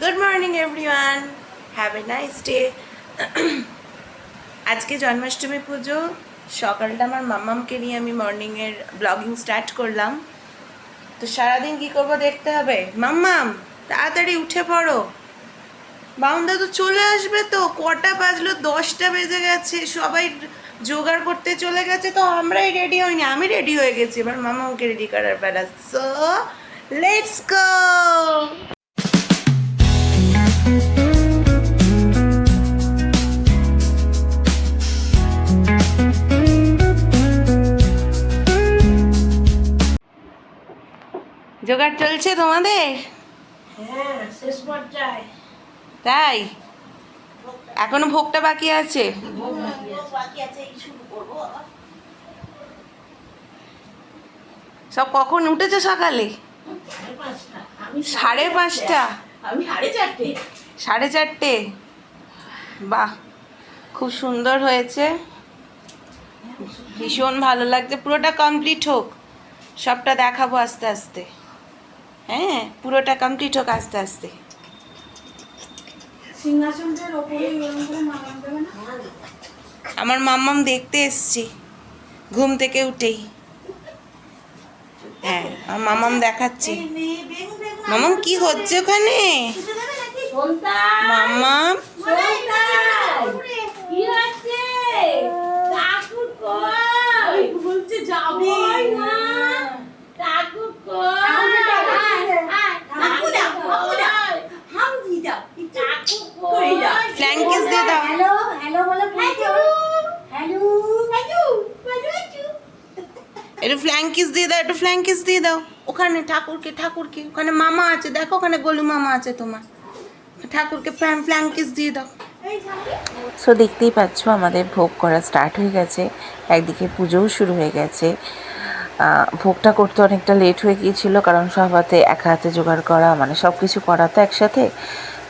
Good morning everyone, have a nice day. আজকে জন্মাষ্টমী পুজো। সকালটা আমার মাম্মামকে নিয়ে আমি মর্নিংয়ের ব্লগিং স্টার্ট করলাম। তো সারাদিন কী করবো দেখতে হবে। মাম্মাম তাড়াতাড়ি উঠে পড়ো, বাউন্দা তো চলে আসবে। তো কটা বাজলো? 10টা বেজে গেছে। সবাই জোগাড় করতে চলে গেছে, তো আমরাই রেডি হইনি। আমি রেডি হয়ে গেছি, এবার মাম্মামকে রেডি করার বেলা। So let's go. জোগাড় চলছে তোমাদের? হ্যাঁ, শেষ পর্যায়ে। তাই এখনো ভোগটা বাকি আছে। বাকি আছে, এই শুরু করবো। সব কখন উঠেছে? সকালে 5:30। আমি 5:30। আমি 4:30। 4:30। বাহ, খুব সুন্দর হয়েছে, ভীষণ ভালো লাগছে। পুরোটা কমপ্লিট হোক, সবটা দেখাবো আস্তে আস্তে। হ্যাঁ, পুরোটা কমপ্লিট হোক আস্তে আস্তে। সিংহাসনটার ওপরে এরকম করে মালাম দেবে না? আমার মাম্মাম দেখতে এসছি ঘুম থেকে উঠেই। হ্যাঁ, আমার মাম্মাম দেখাচ্ছি। মাম্মাম কি হচ্ছে ওখানে? মাম্মাম কি হচ্ছে? ঠাকুর কই? বলছে যাবে না। ঠাকুর কই? ফ্ল্যাঙ্ক কিস দিয়ে দাও। হ্যালো হ্যালো বলে হ্যালো হ্যালো হ্যালো। একটু ফ্ল্যাঙ্ক কিস দিয়ে দাও, একটু ফ্ল্যাঙ্ক কিস দিয়ে দাও। ওখানে ঠাকুরকে, ঠাকুরকে ওখানে মামা আছে, দেখো ওখানে গোলু মামা আছে তোমার। ঠাকুরকে ফ্ল্যাঙ্ক কিস দিয়ে দাও। সো দেখতেই পাচ্ছ আমাদের ভোগ করা স্টার্ট হয়ে গেছে, একদিকে পুজোও শুরু হয়ে গেছে। ভোগটা করতে অনেকটা লেট হয়ে গিয়েছিল, কারণ সব হাতে একা হাতে জোগাড় করা, মানে সব কিছু করা তো একসাথে।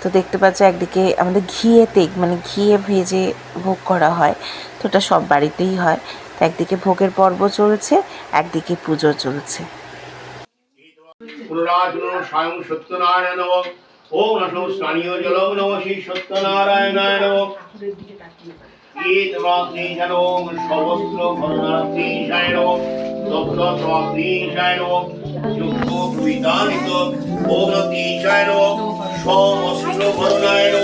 তো দেখতে পাচ্ছ একদিকে আমাদের ঘিয়ে ভেজে ভোগ করা হয়, তো ওটা সব বাড়িতেই হয়। তো একদিকে ভোগের পর্ব চলছে, একদিকে পুজো চলছে। স্বয়ং সত্যনারায়ণ ওম নমো স্নানীয় জলম নমঃ শ্রী সত্যনারায়ণায় নমঃ। ईतवाग्निशनोम सवस्त्र भरणार्थीशायनो दक्षत्राग्निशायनो युक्तो विदानितो ओग्रतीशायनो सवस्त्र भरणायनो।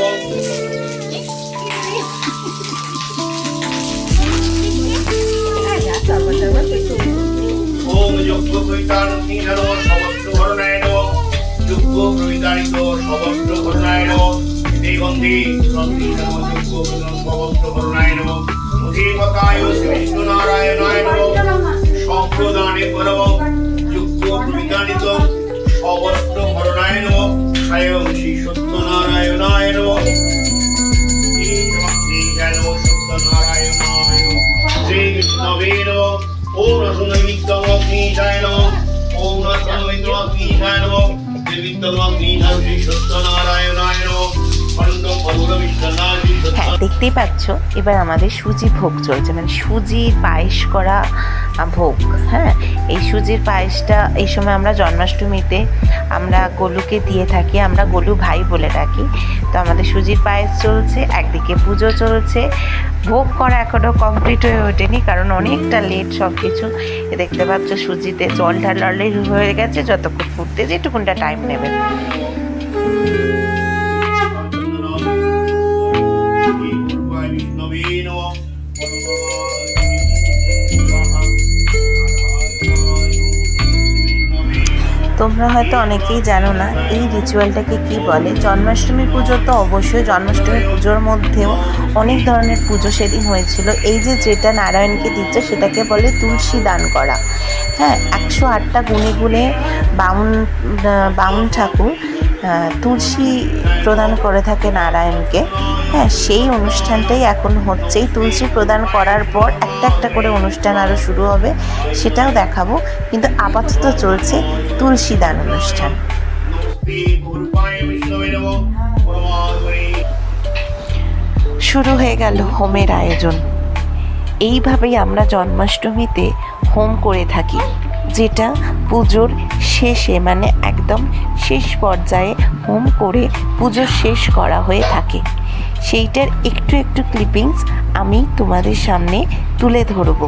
ओम युक्तो विदानितो सवस्त्र भरणायनो युक्तो विदानितो सवस्त्र भरणायनो। देवंदी संतीशनो युक्तो सवस्त्र भरणायनो। देवताय विष्णु नारायणाय नमः। संप्रदाने परमं युक्तो विदानितो सवस्त्र भरणाय नमः। स्वयं श्री सत्यनारायणाय नमः। ईश्वरो सत्यनारायणाय श्री विष्णवे नमः। ओम नमोऽग्निशाय नमः। ओम नमोऽग्निशाय नमः। देवीत्वमग्निशाय श्री सत्यनारायणाय नमः। হ্যাঁ, দেখতেই পাচ্ছ এবার আমাদের সুজি ভোগ চলছে, মানে সুজির পায়েস করা ভোগ। হ্যাঁ, এই সুজির পায়েসটা এই সময় আমরা জন্মাষ্টমীতে আমরা গোলুকে দিয়ে থাকি, আমরা গোলু ভাই বলে ডাকি। তো আমাদের সুজির পায়েস চলছে, একদিকে পুজো চলছে। ভোগ করা এখনও কমপ্লিট হয়ে ওঠেনি, কারণ অনেকটা লেট সব কিছু। দেখতে পাচ্ছ সুজিতে জল ঢালালেই হয়ে গেছে, যতক্ষণ ফুটতে যেটুকুনটা টাইম নেবে। তোমরা হয়তো অনেকেই জানো না এই রিচুয়ালটাকে কি বলে। জন্মাষ্টমী পুজো তো অবশ্যই, জন্মাষ্টমী পুজোর মধ্যেও অনেক ধরনের পুজো সেদিন হয়েছিল। এই যেটা নারায়ণকে দিচ্ছে সেটাকে বলে তুলসী দান করা। হ্যাঁ, 108টা গুণে গুণে বামুন ঠাকুর তুলসী প্রদান করে থাকে নারায়ণকে। হ্যাঁ, সেই অনুষ্ঠানটাই এখন হচ্ছে। তুলসী প্রদান করার পর একটা একটা করে অনুষ্ঠান আরও শুরু হবে, সেটাও দেখাবো। কিন্তু আপাতত চলছে তুলসী দান অনুষ্ঠান। শুরু হয়ে গেল হোমের আয়োজন। এইভাবেই আমরা জন্মাষ্টমীতে হোম করে থাকি। যেটা পুজোর শেষে মানে একদম শেষ পর্যায়ে হোম করে পুজো শেষ করা হয়ে থাকে। সেইটার একটু একটু ক্লিপিংস আমি তোমাদের সামনে তুলে ধরবো।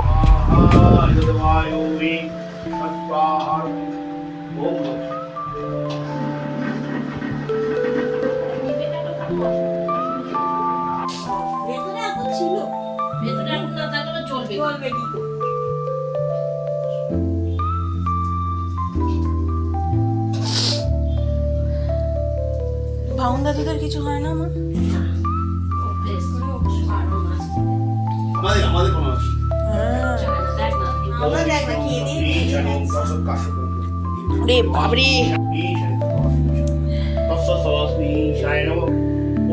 ভেতরে এখন ছিল ভেতরে এখন না থাকলে চলবে। চলবে কি করে? ভাউন দাদুদের কিছু হয় না মা? আমাদের কোনো আছে আমরা দেখ না খেয়ে দিয়ে রে বাবরে,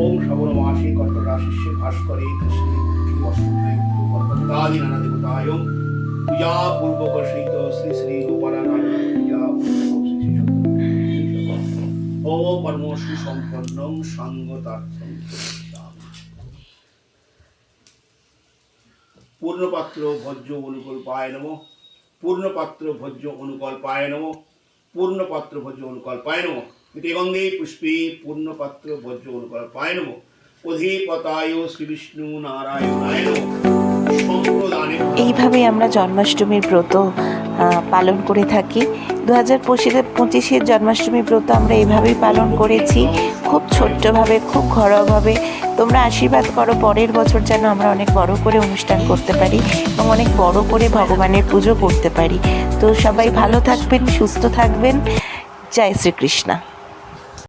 ওম শ্রবণমাসে কর্কটাশিষ্যে ভাস্করে কৃষ্ণে কর্কটাদি নানা দেবতায় পূজা পূর্বক সহিত শ্রী শ্রী গোপালানায় পূজা ও পরম সুসম্পন্নম সাঙ্গতার্থম পূর্ণপাত্র ভোজ্য অনুকল্পায় নমঃ পূর্ণপাত্র ভোজ্য অনুকল্পায় নমঃ পূর্ণপাত্র ভোজ্য অনুকল্পায় নমঃ ইতি গন্ধে পুষ্পে পূর্ণপাত্র ভোজ্য অনুকল্পায় নমঃ অধিপতায় শ্রী বিষ্ণু নারায়ণায় নমঃ সম্প্রদানে। এইভাবেই আমরা জন্মাষ্টমীর ব্রত পালন করে থাকি। 2025 জন্মাষ্টমী ব্রত আমরা এইভাবেই পালন করেছি, খুব ছোট্টভাবে, খুব ঘরোয়াভাবে। তোমরা আশীর্বাদ করো পরের বছর যেন আমরা অনেক বড় করে অনুষ্ঠান করতে পারি এবং অনেক বড় করে ভগবানের পুজো করতে পারি। তো সবাই ভালো থাকবেন, সুস্থ থাকবেন। জয় শ্রীকৃষ্ণ।